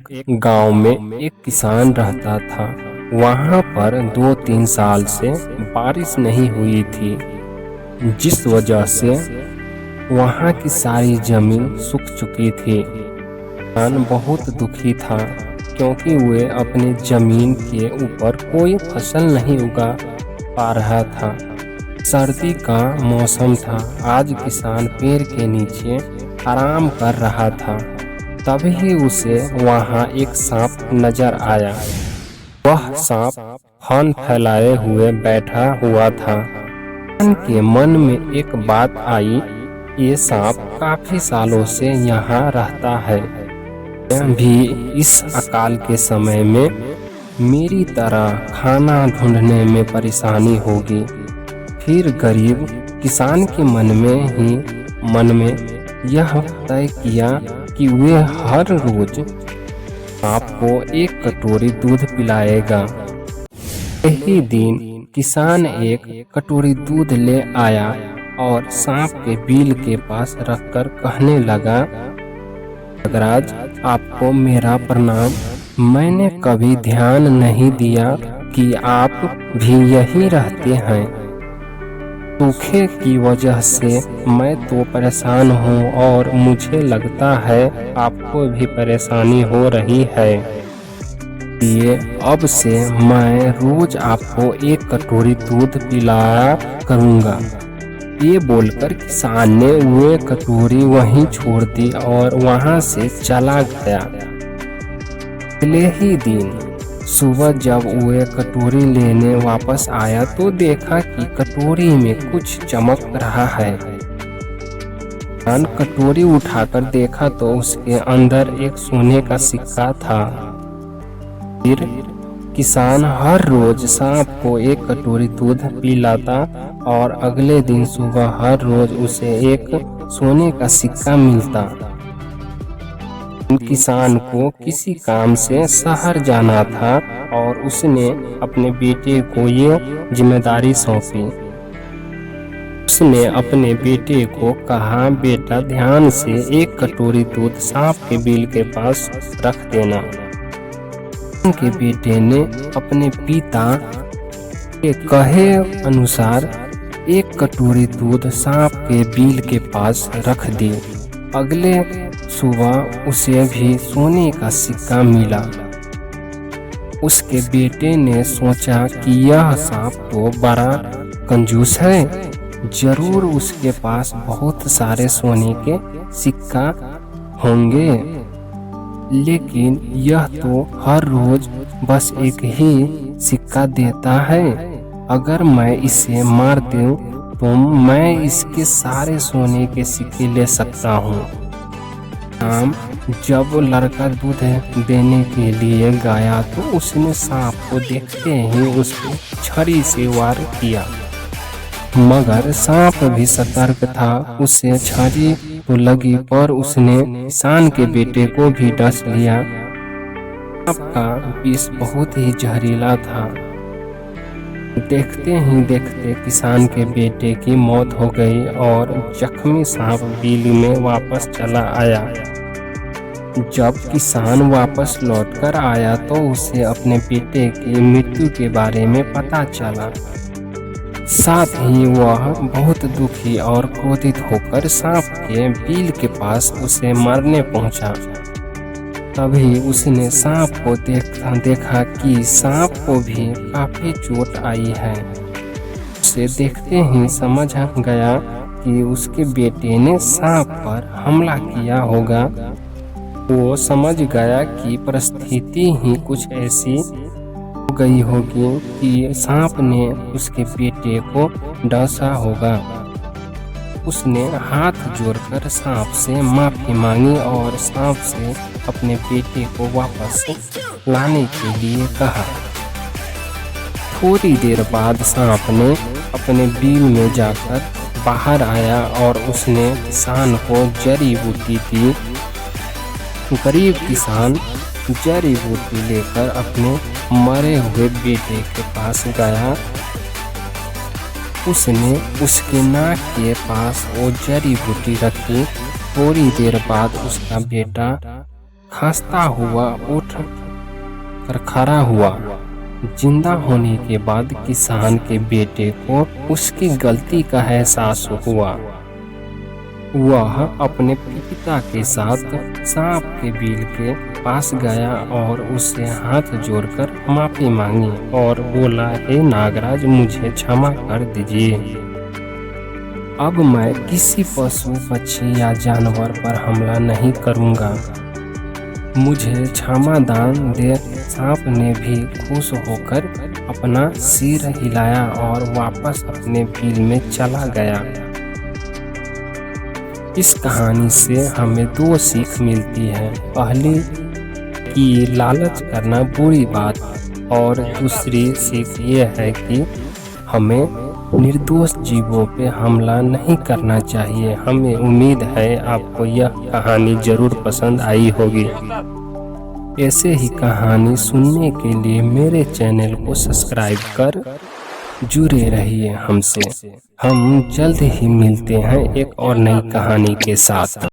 गांव में एक किसान रहता था। वहां पर 2-3 साल से बारिश नहीं हुई थी, जिस वजह से वहां की सारी जमीन सूख चुकी थी। किसान बहुत दुखी था क्योंकि वे अपनी जमीन के ऊपर कोई फसल नहीं उगा पा रहा था। सर्दी का मौसम था। आज किसान पेड़ के नीचे आराम कर रहा था। तभी उसे वहां एक सांप नजर आया। वह सांप फन फैलाए हुए बैठा हुआ था। किसान के मन में एक बात आई, ये सांप काफी सालों से यहाँ रहता है, भी इस अकाल के समय में मेरी तरह खाना ढूंढने में परेशानी होगी। फिर गरीब किसान के मन में यह तय किया कि वे हर रोज सांप को एक कटोरी दूध पिलाएगा। यही दिन किसान एक कटोरी दूध ले आया और सांप के बिल के पास रखकर कहने लगा, नागराज, आपको मेरा प्रणाम। मैंने कभी ध्यान नहीं दिया कि आप भी यहीं रहते हैं। सूखे की वजह से मैं तो परेशान हूँ और मुझे लगता है आपको भी परेशानी हो रही है। ये अब से मैं रोज आपको एक कटोरी दूध पिलाया करूँगा। ये बोलकर किसान ने वो कटोरी वहीं छोड़ दी और वहाँ से चला गया। अगले ही दिन सुबह जब वह कटोरी लेने वापस आया तो देखा कि कटोरी में कुछ चमक रहा है। किसान कटोरी उठाकर देखा तो उसके अंदर एक सोने का सिक्का था। फिर किसान हर रोज सांप को एक कटोरी दूध पिलाता और अगले दिन सुबह हर रोज उसे एक सोने का सिक्का मिलता। किसान को किसी काम से शहर जाना था और उसने अपने बेटे को ये जिम्मेदारी सौंपी। उसने अपने बेटे को कहा, बेटा ध्यान से एक कटोरी दूध सांप के बिल के पास रख देना। उनके बेटे ने अपने पिता के कहे अनुसार एक कटोरी दूध सांप के बिल के पास रख दी। अगले सुबह उसे भी सोने का सिक्का मिला। उसके बेटे ने सोचा कि यह सांप तो बड़ा कंजूस है, जरूर उसके पास बहुत सारे सोने के सिक्का होंगे, लेकिन यह तो हर रोज बस एक ही सिक्का देता है। अगर मैं इसे मार दूं तो मैं इसके सारे सोने के सिक्के ले सकता हूँ। जब लड़का दूध देने के लिए गया तो उसने सांप को देखते ही उसको छड़ी से वार किया, मगर सांप भी सतर्क था। उसे छड़ी तो लगी पर उसने किसान के बेटे को भी डस लिया। सांप का विष बहुत ही जहरीला था। देखते ही देखते किसान के बेटे की मौत हो गई और जख्मी सांप बिल में वापस चला आया। जब किसान वापस लौटकर आया तो उसे अपने बेटे की मृत्यु के बारे में पता चला। साथ ही वह बहुत दुखी और क्रोधित होकर सांप के बिल के पास उसे मारने पहुंचा। तभी उसने सांप को देखा कि सांप को भी काफी चोट आई है। उसे देखते ही समझ गया कि उसके बेटे ने सांप पर हमला किया होगा। वो समझ गया कि परिस्थिति ही कुछ ऐसी हो गई होगी कि सांप ने उसके बेटे को डसा होगा। उसने हाथ जोड़कर सांप से माफी मांगी और सांप से अपने बेटे को वापस लाने के लिए कहा। थोड़ी देर बाद सांप ने अपने बिल में जाकर बाहर आया और उसने किसान को जड़ी बूटी दी। गरीब किसान जड़ी बूटी लेकर अपने मरे हुए बेटे के पास गया। उसने उसके नाक के पास वो जड़ी बूटी रखी। थोड़ी देर बाद उसका बेटा खस्ता हुआ उठ कर खड़ा हुआ। जिंदा होने के बाद किसान के बेटे को उसकी गलती का एहसास हुआ। वह अपने पिता के साथ सांप के बिल के पास गया और उससे हाथ जोड़कर माफी मांगी और बोला, हे नागराज, मुझे क्षमा कर दीजिए। अब मैं किसी पशु, पक्षी या जानवर पर हमला नहीं करूंगा। मुझे क्षमा दान दे। सांप ने भी खुश होकर अपना सिर हिलाया और वापस अपने बिल में चला गया। इस कहानी से हमें दो सीख मिलती है। पहली कि लालच करना बुरी बात, और दूसरी सीख ये है कि हमें निर्दोष जीवों पे हमला नहीं करना चाहिए। हमें उम्मीद है आपको यह कहानी जरूर पसंद आई होगी। ऐसे ही कहानी सुनने के लिए मेरे चैनल को सब्सक्राइब कर जुड़े रहिए हमसे। हम जल्द ही मिलते हैं एक और नई कहानी के साथ।